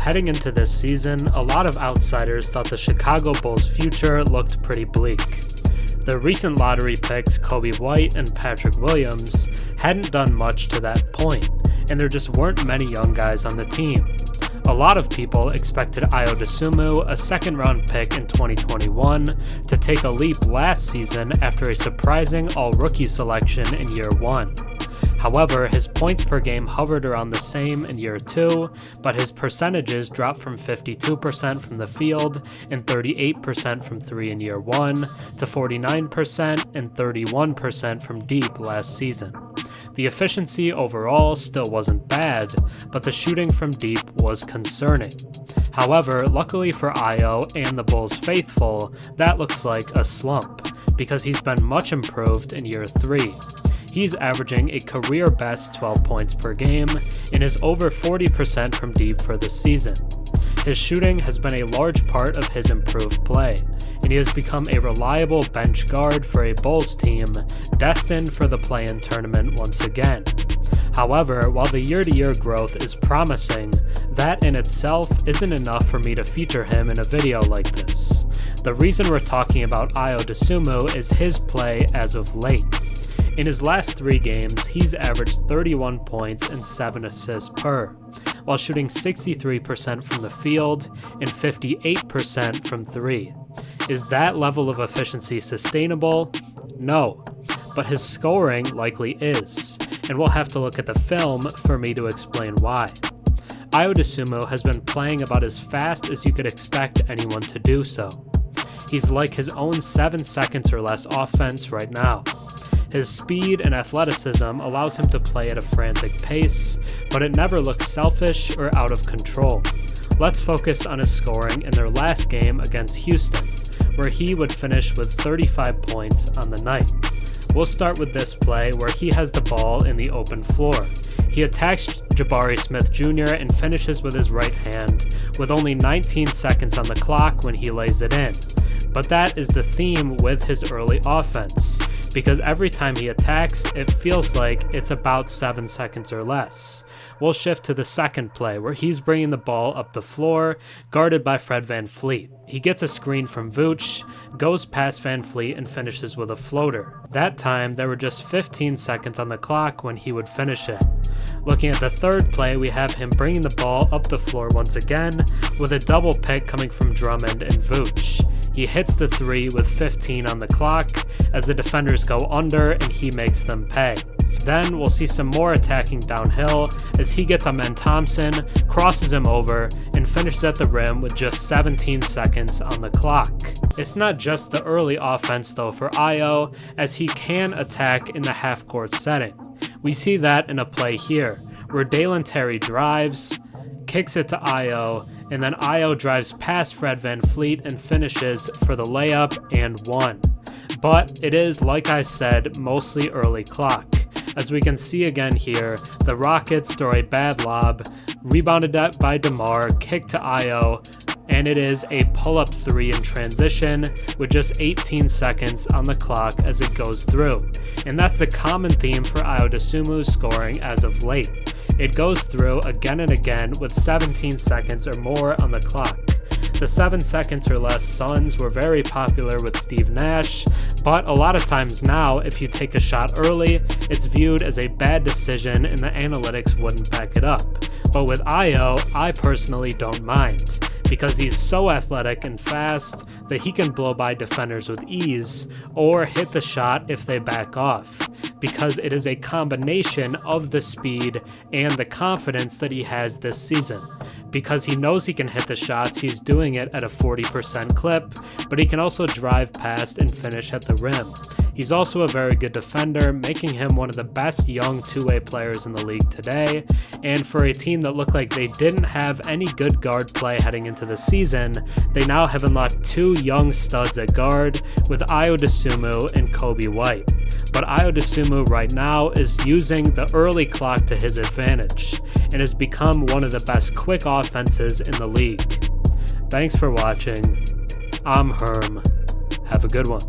Heading into this season, a lot of outsiders thought the Chicago Bulls' future looked pretty bleak. The recent lottery picks Coby White and Patrick Williams hadn't done much to that point, and there just weren't many young guys on the team. A lot of people expected Ayo Dosunmu, a second-round pick in 2021, to take a leap last season after a surprising all-rookie selection in year 1. However, his points per game hovered around the same in year 2, but his percentages dropped from 52% from the field and 38% from 3 in year 1 to 49% and 31% from deep last season. The efficiency overall still wasn't bad, but the shooting from deep was concerning. However, luckily for Ayo and the Bulls faithful, that looks like a slump, because he's been much improved in year 3. He's averaging a career-best 12 points per game and is over 40% from deep for the season. His shooting has been a large part of his improved play, and he has become a reliable bench guard for a Bulls team destined for the play-in tournament once again. However, while the year-to-year growth is promising, that in itself isn't enough for me to feature him in a video like this. The reason we're talking about Ayo Dosunmu is his play as of late. In his last 3 games, he's averaged 31 points and 7 assists per, while shooting 63% from the field and 58% from 3. Is that level of efficiency sustainable? No, but his scoring likely is, and we'll have to look at the film for me to explain why. Ayo Dosunmu has been playing about as fast as you could expect anyone to do so. He's like his own 7 seconds or less offense right now. His speed and athleticism allows him to play at a frantic pace, but it never looks selfish or out of control. Let's focus on his scoring in their last game against Houston, where he would finish with 35 points on the night. We'll start with this play where he has the ball in the open floor. He attacks Jabari Smith Jr. and finishes with his right hand, with only 19 seconds on the clock when he lays it in. But that is the theme with his early offense, because every time he attacks, it feels like it's about 7 seconds or less. We'll shift to the second play, where he's bringing the ball up the floor, guarded by Fred VanVleet. He gets a screen from Vooch, goes past VanVleet, and finishes with a floater. That time, there were just 15 seconds on the clock when he would finish it. Looking at the third play, we have him bringing the ball up the floor once again, with a double pick coming from Drummond and Vooch. He hits the 3 with 15 on the clock as the defenders go under and he makes them pay. Then we'll see some more attacking downhill as he gets on Thompson, crosses him over, and finishes at the rim with just 17 seconds on the clock. It's not just the early offense though for Ayo, as he can attack in the half-court setting. We see that in a play here, where Dalen Terry drives, kicks it to Ayo, and then Ayo drives past Fred VanVleet and finishes for the layup and 1. But it is, like I said, mostly early clock. As we can see again here, the Rockets throw a bad lob, rebounded by DeMar, kick to Ayo, and it is a pull-up 3 in transition with just 18 seconds on the clock as it goes through. And that's the common theme for Ayo Dosunmu's scoring as of late. It goes through again and again with 17 seconds or more on the clock. The 7 seconds or less Suns were very popular with Steve Nash, but a lot of times now, if you take a shot early, it's viewed as a bad decision and the analytics wouldn't back it up. But with Ayo, I personally don't mind, because he's so athletic and fast that he can blow by defenders with ease or hit the shot if they back off, because it is a combination of the speed and the confidence that he has this season. Because he knows he can hit the shots, he's doing it at a 40% clip, but he can also drive past and finish at the rim. He's also a very good defender, making him one of the best young two-way players in the league today, and for a team that looked like they didn't have any good guard play heading into the season, they now have unlocked 2 young studs at guard with Ayo Dosunmu and Coby White. But Ayo Dosunmu right now is using the early clock to his advantage, and has become one of the best quick offenses in the league. Thanks for watching. I'm Herm. Have a good one.